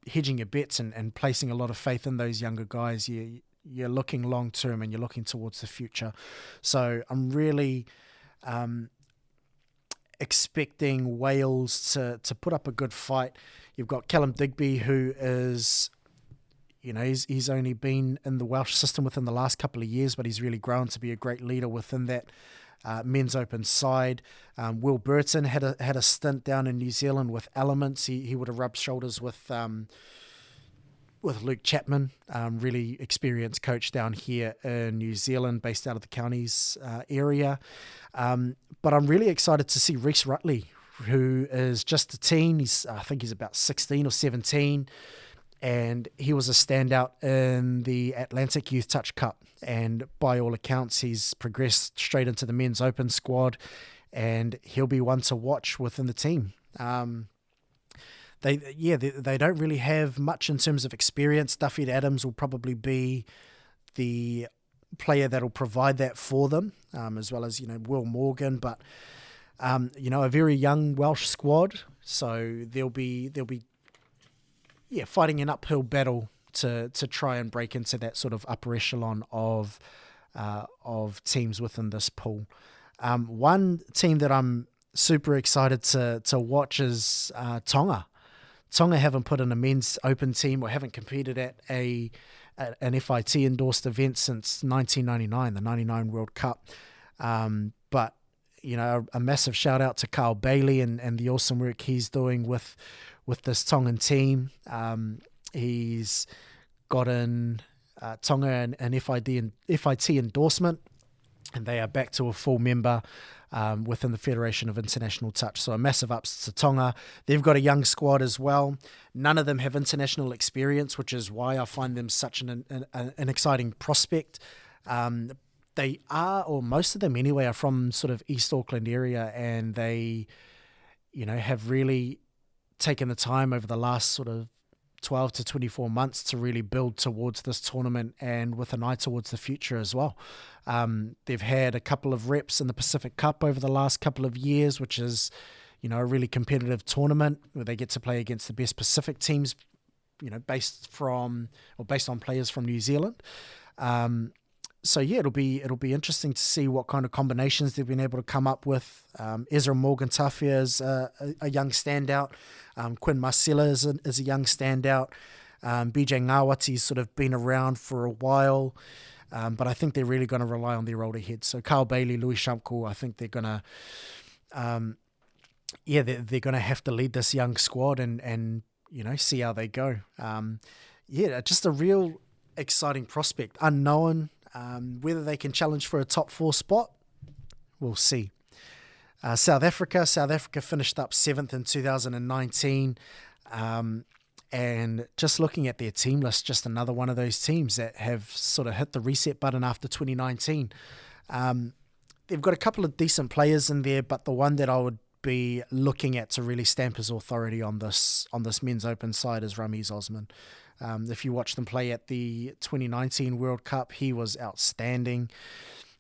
hedging your bets and placing a lot of faith in those younger guys, you're looking long term and you're looking towards the future. So I'm really expecting Wales to put up a good fight. You've got Callum Digby, who is, he's only been in the Welsh system within the last couple of years, but he's really grown to be a great leader within that men's open side. Will Burton had a stint down in New Zealand with Elements. He would have rubbed shoulders with Luke Chapman, really experienced coach down here in New Zealand, based out of the counties area. But I'm really excited to see Reece Rutley, who is just a teen. I think he's about 16 or 17. And he was a standout in the Atlantic Youth Touch Cup. And by all accounts, he's progressed straight into the men's open squad, and he'll be one to watch within the team. They don't really have much in terms of experience. Duffy Adams will probably be the player that'll provide that for them, as well as Will Morgan. But a very young Welsh squad, so they'll be fighting an uphill battle to try and break into that sort of upper echelon of teams within this pool. One team that I'm super excited to watch is Tonga. Tonga haven't put in a men's open team or haven't competed at an FIT endorsed event since 1999, the 99 World Cup. But a massive shout out to Carl Bailey and the awesome work he's doing with this Tongan team. He's gotten Tonga an FIT endorsement, and they are back to a full member within the Federation of International Touch. So a massive ups to Tonga. They've got a young squad as well. None of them have international experience, which is why I find them such an exciting prospect. They are, or most of them anyway, are from sort of East Auckland area, and they, have really taken the time over the last sort of 12 to 24 months to really build towards this tournament, and with an eye towards the future as well. They've had a couple of reps in the Pacific Cup over the last couple of years, which is, a really competitive tournament where they get to play against the best Pacific teams, based on players from New Zealand. So yeah, it'll be interesting to see what kind of combinations they've been able to come up with. Ezra Morgan-Tafia is a young standout. Quinn Marcella is a young standout. BJ Ngawati's sort of been around for a while, but I think they're really going to rely on their older heads. So Carl Bailey, Louis Shumko, I think they're going to, they're going to have to lead this young squad and see how they go. Just a real exciting prospect, unknown. Whether they can challenge for a top 4 spot, we'll see. South Africa finished up 7th in 2019. And just looking at their team list, just another one of those teams that have sort of hit the reset button after 2019. They've got a couple of decent players in there, but the one that I would be looking at to really stamp his authority on this men's open side is Rameez Osman. If you watch them play at the 2019 World Cup, he was outstanding,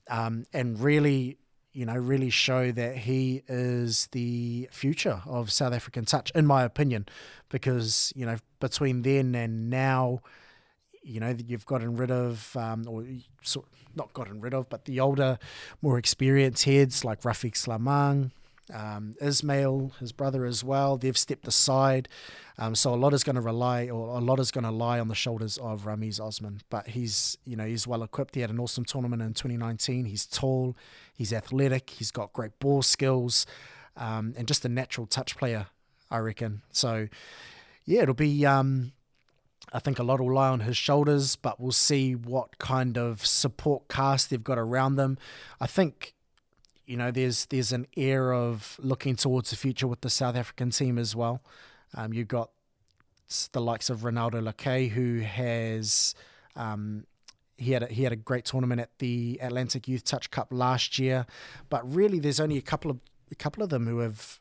and really show that he is the future of South African touch, in my opinion, because, between then and now, you've gotten rid of, not gotten rid of, but the older, more experienced heads like Rafiq Slamang, Ismail, his brother as well, they've stepped aside. So a lot is going to lie on the shoulders of Rameez Osman. But he's well equipped. He had an awesome tournament in 2019. He's tall, he's athletic, he's got great ball skills, and just a natural touch player, I reckon. So yeah, it'll be, I think a lot will lie on his shoulders, but we'll see what kind of support cast they've got around them. I think, there's an air of looking towards the future with the South African team as well. You've got the likes of Ronaldo Lakay, who has he had a great tournament at the Atlantic Youth Touch Cup last year, but really there's only a couple of them who have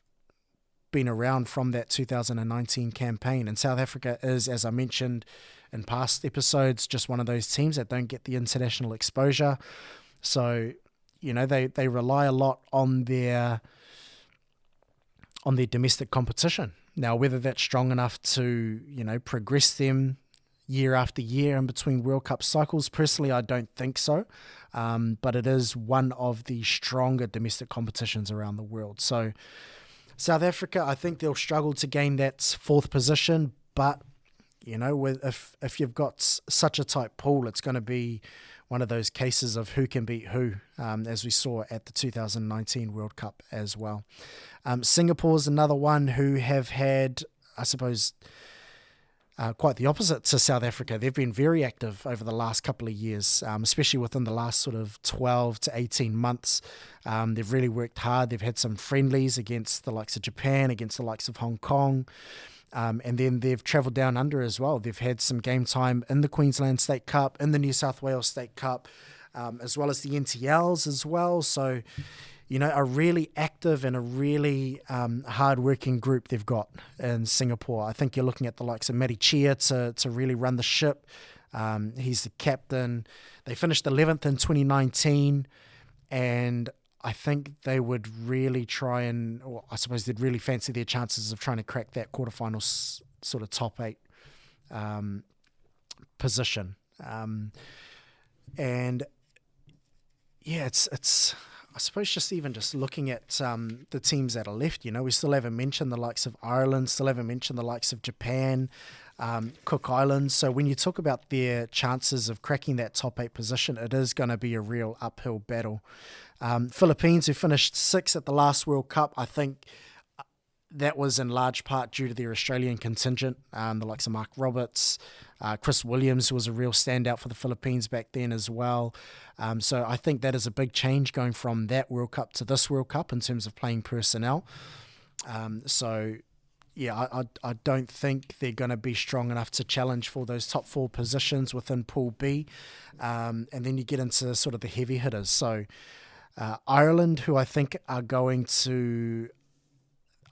been around from that 2019 campaign. And South Africa is, as I mentioned in past episodes, just one of those teams that don't get the international exposure. So, they rely a lot on their domestic competition. Now, whether that's strong enough to, progress them year after year in between World Cup cycles, personally, I don't think so. But it is one of the stronger domestic competitions around the world. So South Africa, I think they'll struggle to gain that fourth position, but if you've got such a tight pool, it's going to be one of those cases of who can beat who, as we saw at the 2019 World Cup as well. Singapore's another one who have had, I suppose, quite the opposite to South Africa. They've been very active over the last couple of years, especially within the last sort of 12 to 18 months. They've really worked hard. They've had some friendlies against the likes of Japan, against the likes of Hong Kong. And then they've travelled down under as well. They've had some game time in the Queensland State Cup, in the New South Wales State Cup, as well as the NTLs as well. So, a really active and a really hard-working group they've got in Singapore. I think you're looking at the likes of Matty Chia to really run the ship. He's the captain. They finished 11th in 2019, and I think they would really try or I suppose they'd really fancy their chances of trying to crack that quarterfinal sort of top 8 position. And yeah, it's I suppose just looking at the teams that are left, we still haven't mentioned the likes of Ireland, still haven't mentioned the likes of Japan, Cook Islands. So when you talk about their chances of cracking that top 8 position, it is going to be a real uphill battle. Philippines, who finished 6th at the last World Cup, I think that was in large part due to their Australian contingent, the likes of Mark Roberts, Chris Williams, who was a real standout for the Philippines back then as well. So I think that is a big change going from that World Cup to this World Cup in terms of playing personnel. I don't think they're going to be strong enough to challenge for those top 4 positions within Pool B. And then you get into sort of the heavy hitters. So Ireland, who I think are going to...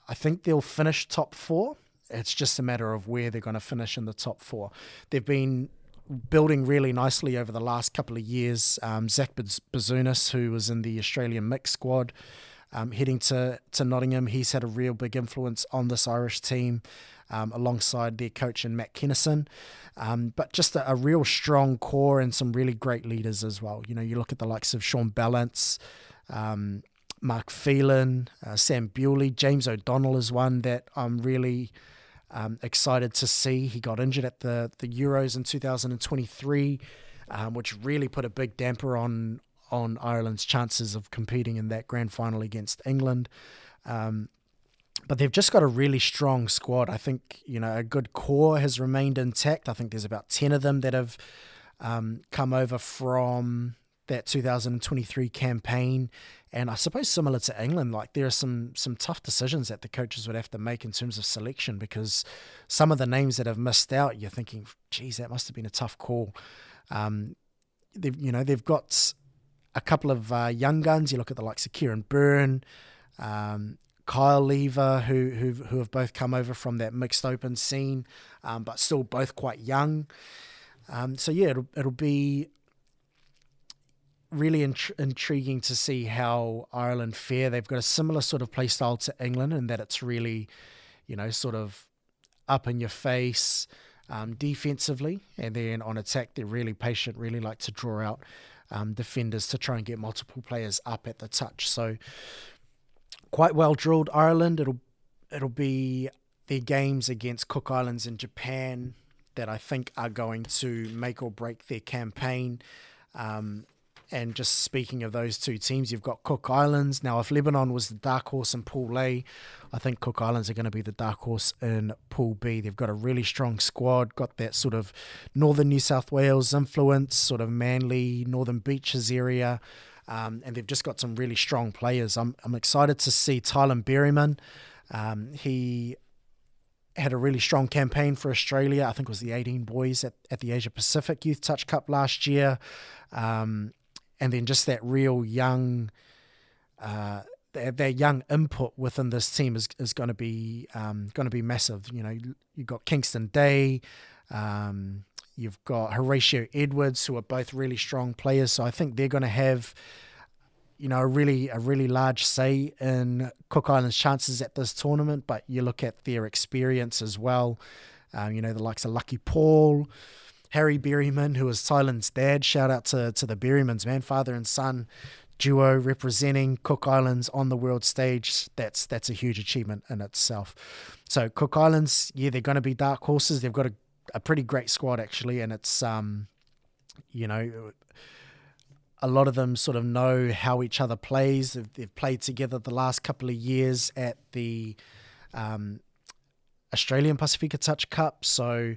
I think they'll finish top 4. It's just a matter of where they're going to finish in the top 4. They've been building really nicely over the last couple of years. Zach Bazunas, who was in the Australian mixed squad, heading to Nottingham, he's had a real big influence on this Irish team, alongside their coach in Matt Kennison. But just a real strong core and some really great leaders as well. You look at the likes of Sean Ballance, Mark Phelan, Sam Bewley, James O'Donnell is one that I'm really excited to see. He got injured at the Euros in 2023, which really put a big damper on Ireland's chances of competing in that grand final against England. But they've just got a really strong squad. I think, a good core has remained intact. I think there's about 10 of them that have come over from that 2023 campaign. And I suppose similar to England, like there are some tough decisions that the coaches would have to make in terms of selection, because some of the names that have missed out, you're thinking, geez, that must have been a tough call. They've got a couple of young guns. You look at the likes of Kieran Byrne, Kyle Lever, who have both come over from that mixed open scene, but still both quite young. It'll be really intriguing to see how Ireland fare. They've got a similar sort of play style to England in that it's really, sort of up in your face defensively, and then on attack they're really patient, really like to draw out defenders to try and get multiple players up at the touch. So quite well drilled Ireland. It'll be their games against Cook Islands and Japan that I think are going to make or break their campaign. And just speaking of those two teams, you've got Cook Islands. Now, if Lebanon was the dark horse in Pool A, I think Cook Islands are going to be the dark horse in Pool B. They've got a really strong squad, got that sort of northern New South Wales influence, sort of Manly, Northern Beaches area, and they've just got some really strong players. I'm excited to see Tylen Berryman. He had a really strong campaign for Australia. I think it was the 18 boys at the Asia Pacific Youth Touch Cup last year. And then just that real young, their young input within this team is going to be massive. You've got Kingston Day, You've got Horatio Edwards, who are both really strong players. So I think they're going to have, a really large say in Cook Island's chances at this tournament. But you look at their experience as well. The likes of Lucky Paul, Harry Berryman, who is Tylen's dad. Shout out to the Berrymans, man, father and son duo representing Cook Islands on the world stage. That's a huge achievement in itself. So Cook Islands, they're going to be dark horses. They've got a pretty great squad actually, and it's a lot of them sort of know how each other plays. They've played together the last couple of years at the Australian Pacifica Touch Cup. So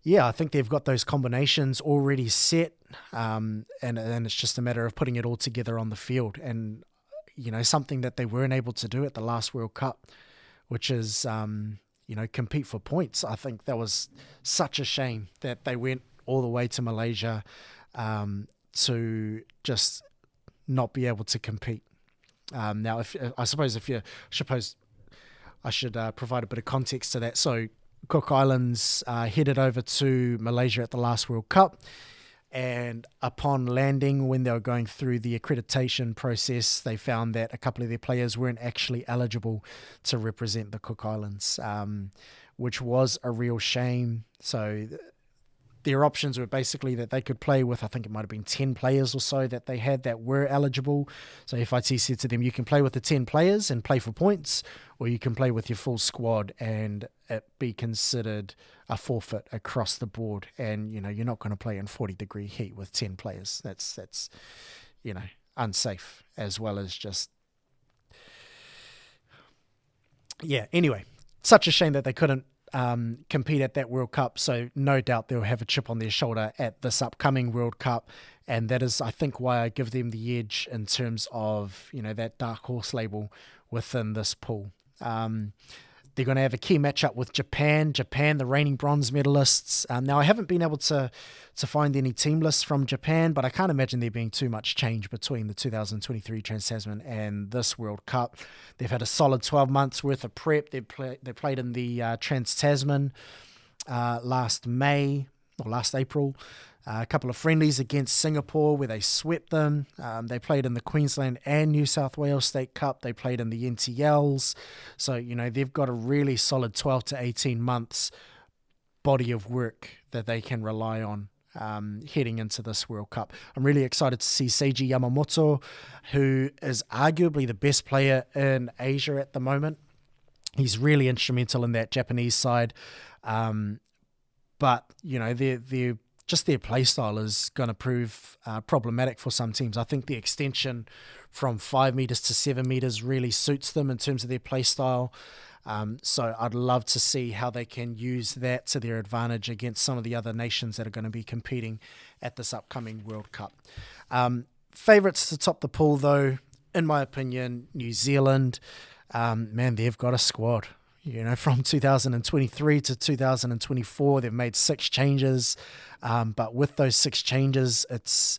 I think they've got those combinations already set, and it's just a matter of putting it all together on the field. And something that they weren't able to do at the last World Cup, which is compete for points. I think that was such a shame that they went all the way to Malaysia to just not be able to compete. Now, I suppose I should provide a bit of context to that. So Cook Islands headed over to Malaysia at the last World Cup, and upon landing, when they were going through the accreditation process, they found that a couple of their players weren't actually eligible to represent the Cook Islands, which was a real shame. So their options were basically that they could play with, I think it might have been 10 players or so that they had that were eligible. So FIT said to them, you can play with the 10 players and play for points, or you can play with your full squad and it be considered a forfeit across the board. And, you're not going to play in 40-degree heat with 10 players. That's unsafe, as well as just, anyway, such a shame that they couldn't compete at that World Cup. So no doubt they'll have a chip on their shoulder at this upcoming World Cup. And that is, I think, why I give them the edge in terms of, that dark horse label within this pool. They're going to have a key matchup with Japan, the reigning bronze medalists. Now, I haven't been able to find any team lists from Japan, but I can't imagine there being too much change between the 2023 Trans-Tasman and this World Cup. They've had a solid 12 months worth of prep. They played in the Trans-Tasman last April. A couple of friendlies against Singapore where they swept them. They played in the Queensland and New South Wales State Cup. They played in the NTLs. So, they've got a really solid 12 to 18 months body of work that they can rely on heading into this World Cup. I'm really excited to see Seiji Yamamoto, who is arguably the best player in Asia at the moment. He's really instrumental in that Japanese side. But, their play style is going to prove problematic for some teams. I think the extension from 5 meters to 7 meters really suits them in terms of their play style. So I'd love to see how they can use that to their advantage against some of the other nations that are going to be competing at this upcoming World Cup. Favourites to top the pool, though, in my opinion, New Zealand. Man, they've got a squad. From 2023 to 2024, they've made 6 changes. But with those 6 changes, it's,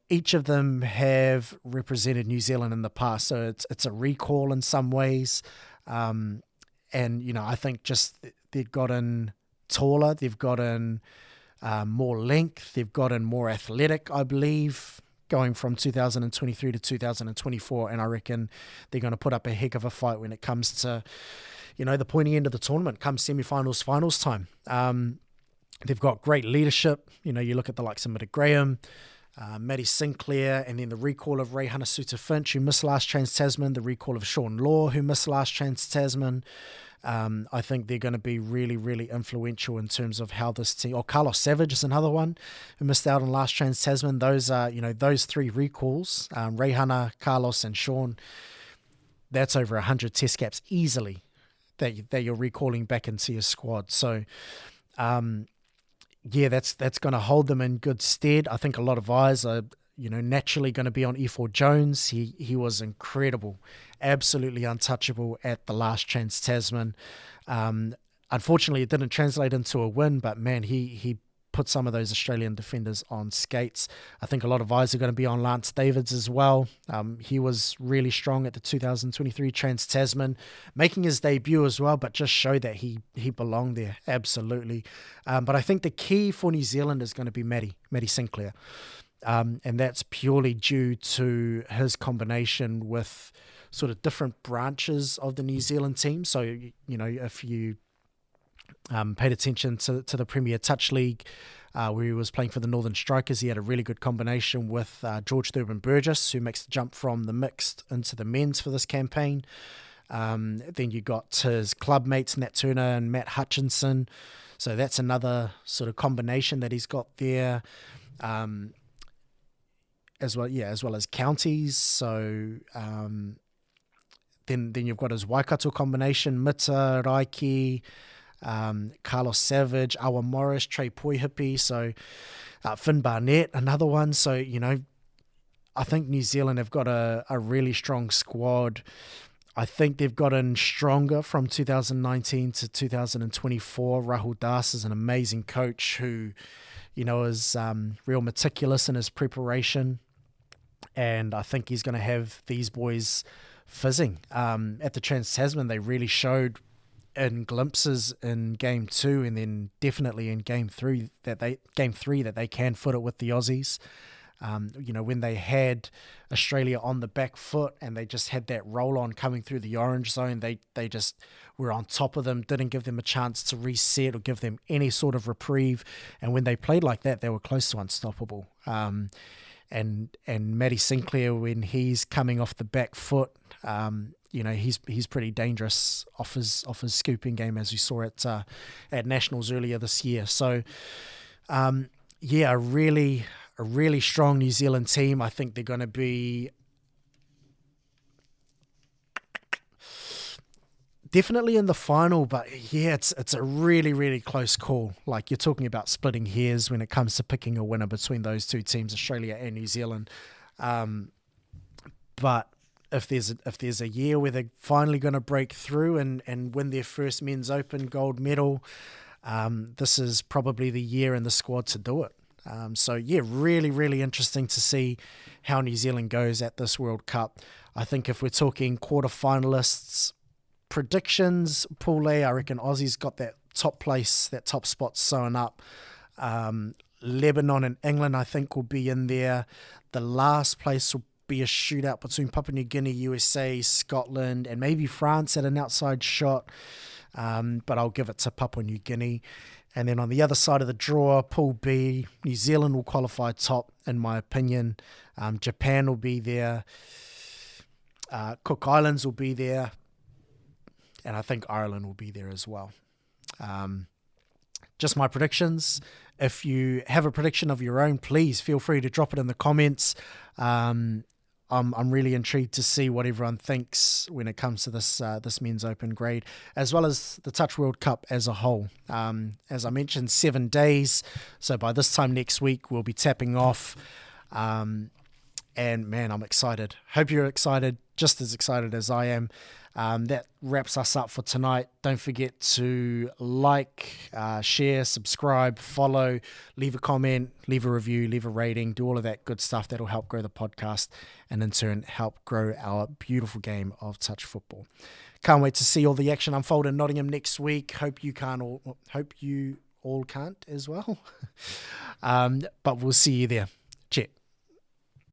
each of them have represented New Zealand in the past. So it's a recall in some ways. And, I think just they've gotten taller. They've gotten more length. They've gotten more athletic, I believe, going from 2023 to 2024, and I reckon they're going to put up a heck of a fight when it comes to, the pointy end of the tournament, come semi-finals, finals time. They've got great leadership. You look at the likes of Mida Graham, Maddie Sinclair, and then the recall of Ray Hanasuta-Finch, who missed last Trans-Tasman, the recall of Sean Law, who missed last Trans-Tasman. I think they're going to be really, really influential in terms of how this team, or Carlos Savage is another one who missed out on last Trans-Tasman. Those are, those 3 recalls, Rayhana, Carlos and Sean, that's over 100 test caps easily that you're recalling back into your squad. So, that's going to hold them in good stead. I think a lot of eyes are, naturally going to be on E4 Jones. He was incredible, absolutely untouchable at the last Trans-Tasman. Unfortunately, it didn't translate into a win, but man, he put some of those Australian defenders on skates. I think a lot of eyes are going to be on Lance Davids as well. He was really strong at the 2023 Trans-Tasman, making his debut as well, but just showed that he belonged there, absolutely. But I think the key for New Zealand is going to be Matty Sinclair. And that's purely due to his combination with sort of different branches of the New Zealand team. So, if you paid attention to the Premier Touch League, where he was playing for the Northern Strikers, he had a really good combination with George Thurban Burgess, who makes the jump from the mixed into the men's for this campaign. Then you got his club mates, Nat Turner and Matt Hutchinson. So that's another sort of combination that he's got there. As well as counties. So then you've got his Waikato combination, Mita, Raiki, Carlos Savage, Awa Morris, Trey Poihipi, so Finn Barnett, another one. So, I think New Zealand have got a really strong squad. I think they've gotten stronger from 2019 to 2024. Rahul Das is an amazing coach who, is real meticulous in his preparation. And I think he's going to have these boys fizzing. At the Trans-Tasman, they really showed in glimpses in Game 2 and then definitely in Game 3 that they can foot it with the Aussies. When they had Australia on the back foot and they just had that roll on coming through the orange zone, they just were on top of them, didn't give them a chance to reset or give them any sort of reprieve. And when they played like that, they were close to unstoppable. And Matty Sinclair, when he's coming off the back foot, he's pretty dangerous off his scooping game, as we saw at Nationals earlier this year. So, a really strong New Zealand team. I think they're going to be definitely in the final, but it's a really, really close call. Like, you're talking about splitting hairs when it comes to picking a winner between those two teams, Australia and New Zealand. But if there's a year where they're finally going to break through and win their first men's open gold medal, this is probably the year in the squad to do it. Really, really interesting to see how New Zealand goes at this World Cup. I think if we're talking quarterfinalists, predictions, Pool A, I reckon Aussie's got that top spot sewn up. Lebanon and England, I think, will be in there. The last place will be a shootout between Papua New Guinea, USA, Scotland, and maybe France at an outside shot. But I'll give it to Papua New Guinea. And then on the other side of the draw, Pool B, New Zealand will qualify top, in my opinion. Japan will be there. Cook Islands will be there. And I think Ireland will be there as well. Just my predictions. If you have a prediction of your own, please feel free to drop it in the comments. I'm really intrigued to see what everyone thinks when it comes to this men's open grade, as well as the Touch World Cup as a whole. As I mentioned, 7 days. So by this time next week, we'll be tapping off. And man, I'm excited. Hope you're excited, just as excited as I am. That wraps us up for tonight. Don't forget to like, share, subscribe, follow, leave a comment, leave a review, leave a rating, do all of that good stuff. That'll help grow the podcast and in turn help grow our beautiful game of touch football. Can't wait to see all the action unfold in Nottingham next week. Hope you all can't as well. But we'll see you there.